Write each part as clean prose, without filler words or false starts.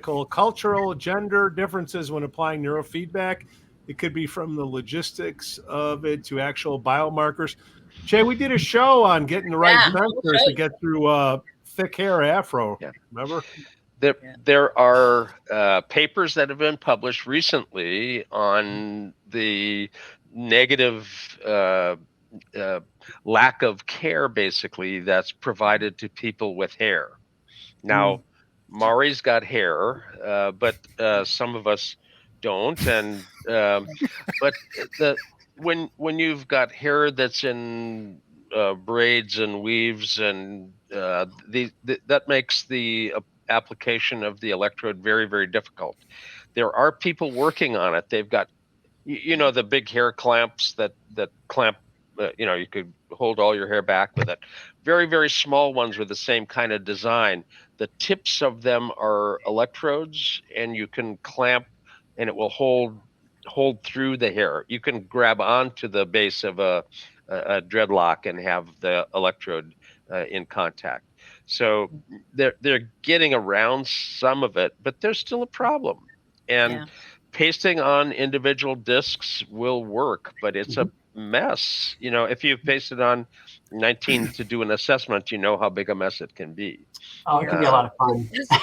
Cultural, gender differences when applying neurofeedback. It could be from the logistics of it to actual biomarkers. Jay, we did a show on getting the right Yeah. sensors to get through thick hair afro. Yeah. Remember? There are papers that have been published recently on the negative lack of care, basically, that's provided to people with hair. Now, Mari's got hair, but some of us don't, and but when you've got hair that's in braids and weaves, and that makes the application of the electrode very, very difficult. There are people working on it. They've got, the big hair clamps that clamp. You could hold all your hair back with it. Very, very small ones with the same kind of design. The tips of them are electrodes, and you can clamp, and it will hold through the hair. You can grab onto the base of a dreadlock and have the electrode in contact. So they're getting around some of it, but there's still a problem. And pasting on individual discs will work, but it's a mess. If you paste it on 19 to do an assessment, you know how big a mess it can be. Oh, it can be a lot of fun. This is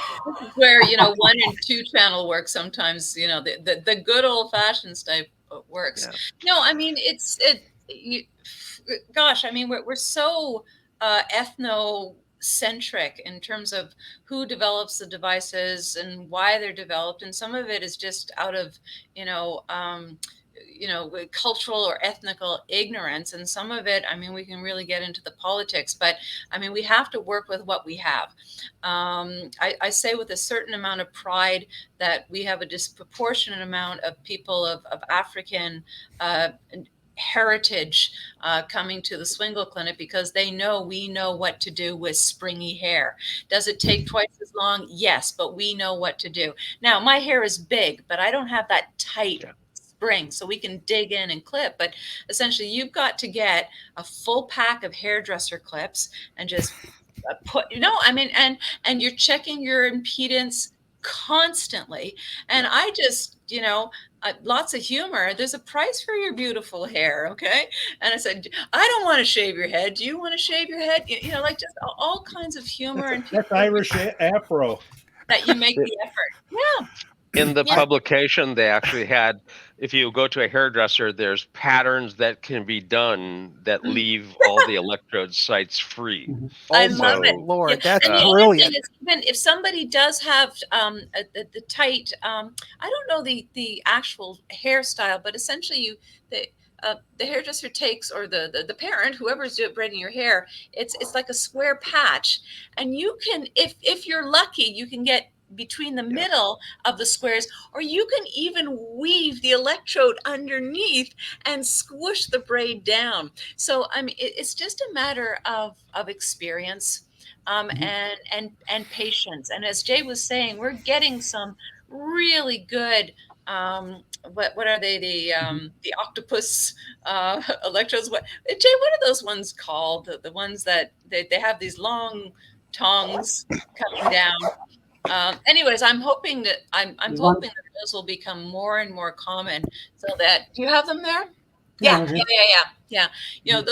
where 1 and 2 channel work sometimes. The good old fashioned type works. Yeah. No, I mean gosh, I mean we're so ethnocentric in terms of who develops the devices and why they're developed, and some of it is just out of cultural or ethnical ignorance, and some of it, I mean, we can really get into the politics, but I mean, we have to work with what we have. I say with a certain amount of pride that we have a disproportionate amount of people of African heritage coming to the Swingle clinic because we know what to do with springy hair. Does it take twice as long? Yes, but we know what to do. Now, my hair is big, but I don't have that tight spring, so we can dig in and clip. But essentially, you've got to get a full pack of hairdresser clips and just and you're checking your impedance constantly. And I just, lots of humor. There's a price for your beautiful hair, okay? And I said, I don't want to shave your head. Do you want to shave your head? Like just all kinds of humor and that's Irish afro. That you make the effort. Yeah. In the publication, they actually had, if you go to a hairdresser, there's patterns that can be done that leave all the electrode sites free. I love it. Lord, that's and brilliant. Even if somebody does have the tight, I don't know the actual hairstyle, but essentially the hairdresser takes, or the parent, whoever's braiding your hair, it's like a square patch, and you can, if you're lucky, you can get between the middle of the squares, or you can even weave the electrode underneath and squish the braid down. So I mean, it's just a matter of experience and patience. And as Jay was saying, we're getting some really good what are they, the octopus electrodes? Jay, what are those ones called? The ones that they have these long tongs coming down. Anyways, I'm hoping that those will become more and more common, so that, do you have them there? Yeah.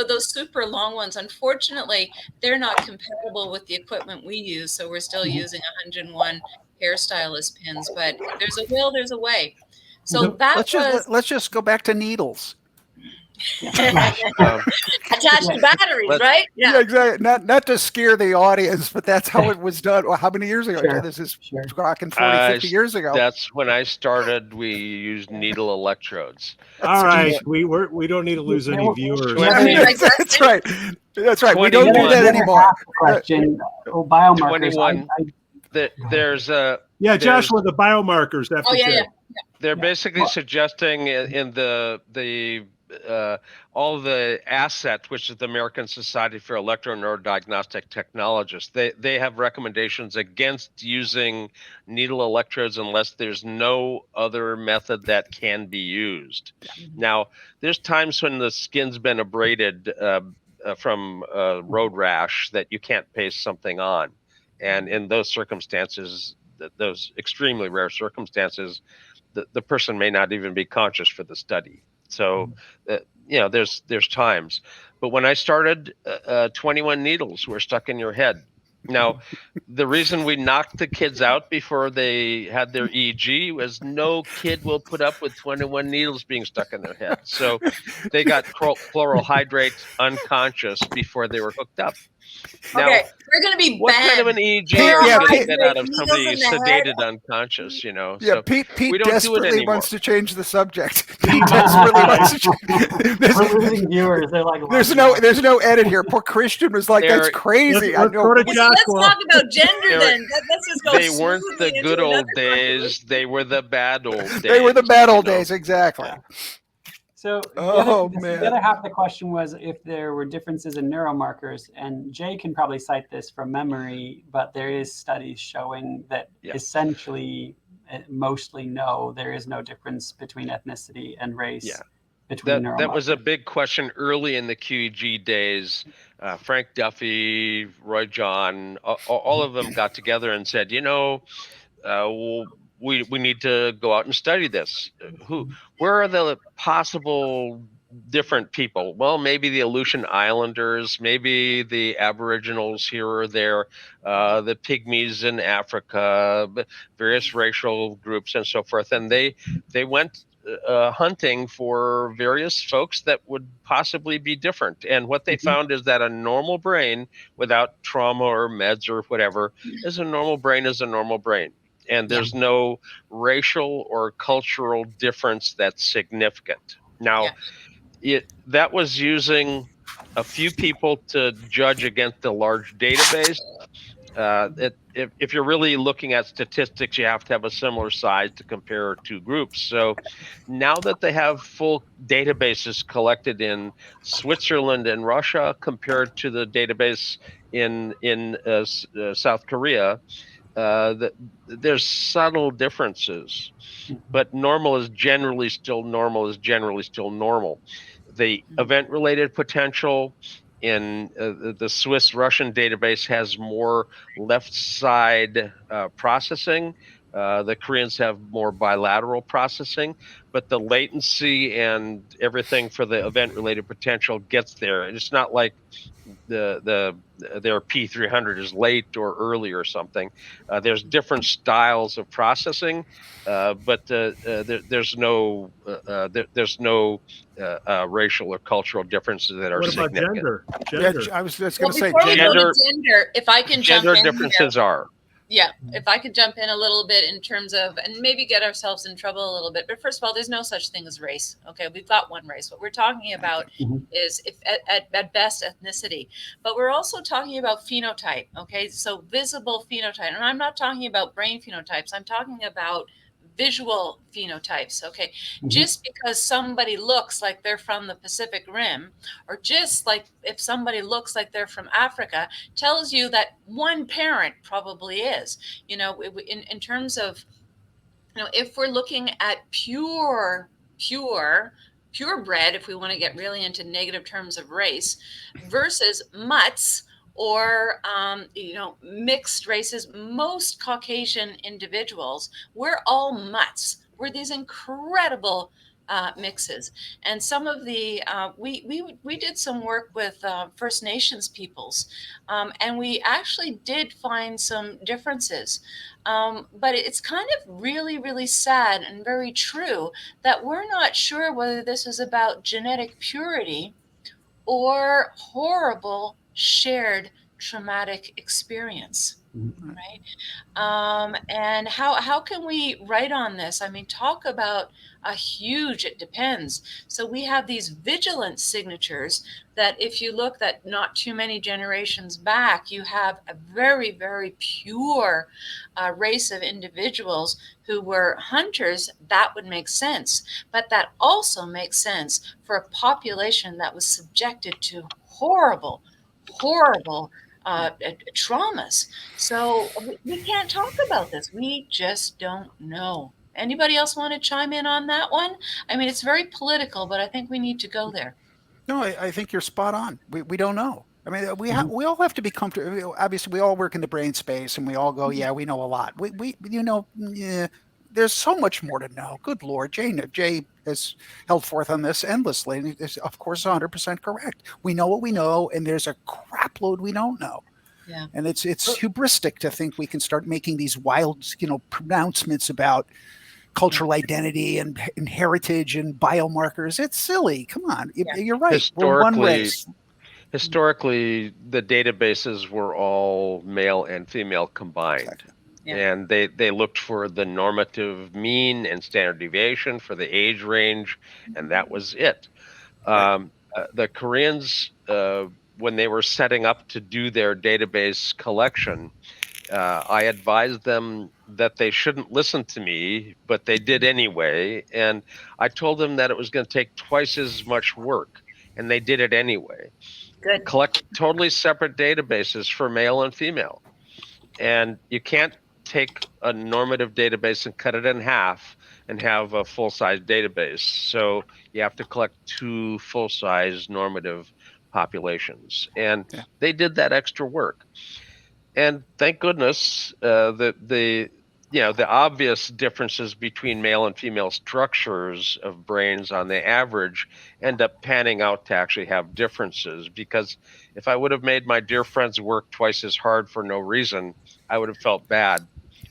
Those super long ones, unfortunately, they're not compatible with the equipment we use, so we're still using 101 hairstylist pins. But there's a will, there's a way. So let's just go back to needles. Attached to batteries, right? Yeah, exactly. Not to scare the audience, but that's how it was done. Well, how many years ago? Sure. This is rocking 40, 50 years ago. That's when I started. We used needle electrodes. All right, we don't need to lose any viewers. That's right. That's right. We don't do that anymore. Question. Biomarkers. 21. There's a Joshua, the biomarkers. They're basically suggesting in the all the ASSET, which is the American Society for Electro-Neurodiagnostic Technologists, they have recommendations against using needle electrodes unless there's no other method that can be used. Now, there's times when the skin's been abraded from road rash that you can't paste something on. And in those circumstances, those extremely rare circumstances, the person may not even be conscious for the study. So, there's times. But when I started, 21 needles were stuck in your head. Now, the reason we knocked the kids out before they had their EEG was no kid will put up with 21 needles being stuck in their head. So they got chloral hydrate unconscious before they were hooked up. Now, Okay, we're going to be what kind of banned. an EEG Pete- are yeah, you going Pete- to get out of Needles somebody in the head. sedated unconscious? Yeah, So Pete we don't do it desperately anymore. wants to change the subject. Pete desperately wants to change. We're losing viewers. They're like, There's no edit here. Poor Christian was like, There- "That's crazy." I Let's know. go to Let's Joshua. talk about gender They're- then. Let's just go They weren't the smoothly good into old another days. They were the bad old days. They were the bad old you know. days, exactly. Yeah. So Oh, the man. other half of the question was if there were differences in neuromarkers, and Jay can probably cite this from memory, but there is studies showing that essentially, mostly no, there is no difference between ethnicity and race. Yeah. Between That was a neuromarkers. big question early in the QEG days. Frank Duffy, Roy John, all of them got together and said, we need to go out and study this. Where are the possible different people? Well, maybe the Aleutian Islanders, maybe the Aboriginals here or there, the Pygmies in Africa, various racial groups and so forth. And they went hunting for various folks that would possibly be different. And what they found is that a normal brain without trauma or meds or whatever is a normal brain is a normal brain. And there's no racial or cultural difference that's significant. Now, that was using a few people to judge against a large database. If you're really looking at statistics, you have to have a similar size to compare two groups. So now that they have full databases collected in Switzerland and Russia compared to the database in South Korea, there's subtle differences, but normal is generally still normal. The event-related potential in the Swiss-Russian database has more left side processing. The Koreans have more bilateral processing, but the latency and everything for the event-related potential gets there. And it's not like their P300 is late or early or something. There's different styles of processing, but there's no racial or cultural differences that are What about significant. gender? Yeah, I was just going to say before we go gender- to gender, if I can jump Gender in differences are. Yeah, if I could jump in a little bit in terms of, and maybe get ourselves in trouble a little bit. But first of all, there's no such thing as race. Okay, we've got one race. What we're talking about is, if at best, ethnicity. But we're also talking about phenotype. Okay, so visible phenotype, and I'm not talking about brain phenotypes. I'm talking about visual phenotypes. Okay, just because somebody looks like they're from the Pacific Rim, or just like if somebody looks like they're from Africa, tells you that one parent probably is. In terms of, if we're looking at purebred, if we want to get really into negative terms of race, versus mutts, or mixed races. Most Caucasian individuals, we're all mutts. We're these incredible mixes. And some of the we did some work with First Nations peoples, and we actually did find some differences. But it's kind of really, really sad and very true that we're not sure whether this is about genetic purity or horrible shared traumatic experience, right? And how can we write on this? I mean, talk about a huge, it depends. So we have these vigilant signatures that if you look that not too many generations back, you have a very, very pure race of individuals who were hunters. That would make sense. But that also makes sense for a population that was subjected to horrible traumas. So we can't talk about this. We just don't know. Anybody else want to chime in on that one? I mean, it's very political, but I think we need to go there. No, I think you're spot on. We don't know. I mean, we all have to be comfortable. Obviously, we all work in the brain space, and we all go, "Yeah, we know a lot." Yeah, there's so much more to know. Good Lord, Jay has held forth on this endlessly, and is, of course, 100% correct. We know what we know, and there's a crap load we don't know. Yeah. And it's hubristic to think we can start making these wild, pronouncements about cultural identity and heritage and biomarkers. It's silly. Come on, you're right. We're one race. Historically, the databases were all male and female combined. Exactly. Yeah. And they looked for the normative mean and standard deviation for the age range, and that was it. The Koreans, when they were setting up to do their database collection, I advised them that they shouldn't listen to me, but they did anyway. And I told them that it was going to take twice as much work, and they did it anyway. Good. Collect totally separate databases for male and female. And you can't take a normative database and cut it in half and have a full-size database. So you have to collect 2 full-size normative populations. And they did that extra work. And thank goodness the obvious differences between male and female structures of brains on the average end up panning out to actually have differences, because if I would have made my dear friends work twice as hard for no reason, I would have felt bad.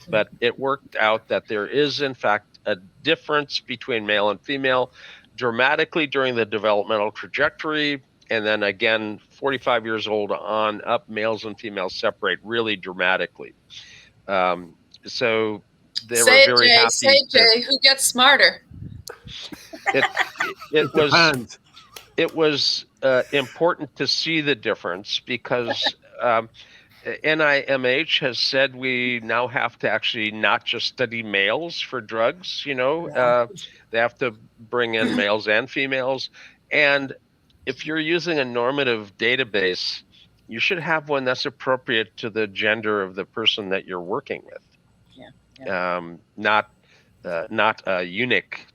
But it worked out that there is, in fact, a difference between male and female dramatically during the developmental trajectory. And then again, 45 years old on up, males and females separate really dramatically. So they were very happy. Say, Jay, who gets smarter? It was important to see the difference, because NIMH has said we now have to actually not just study males for drugs. They have to bring in males and females. And if you're using a normative database, you should have one that's appropriate to the gender of the person that you're working with. Yeah. Not a unique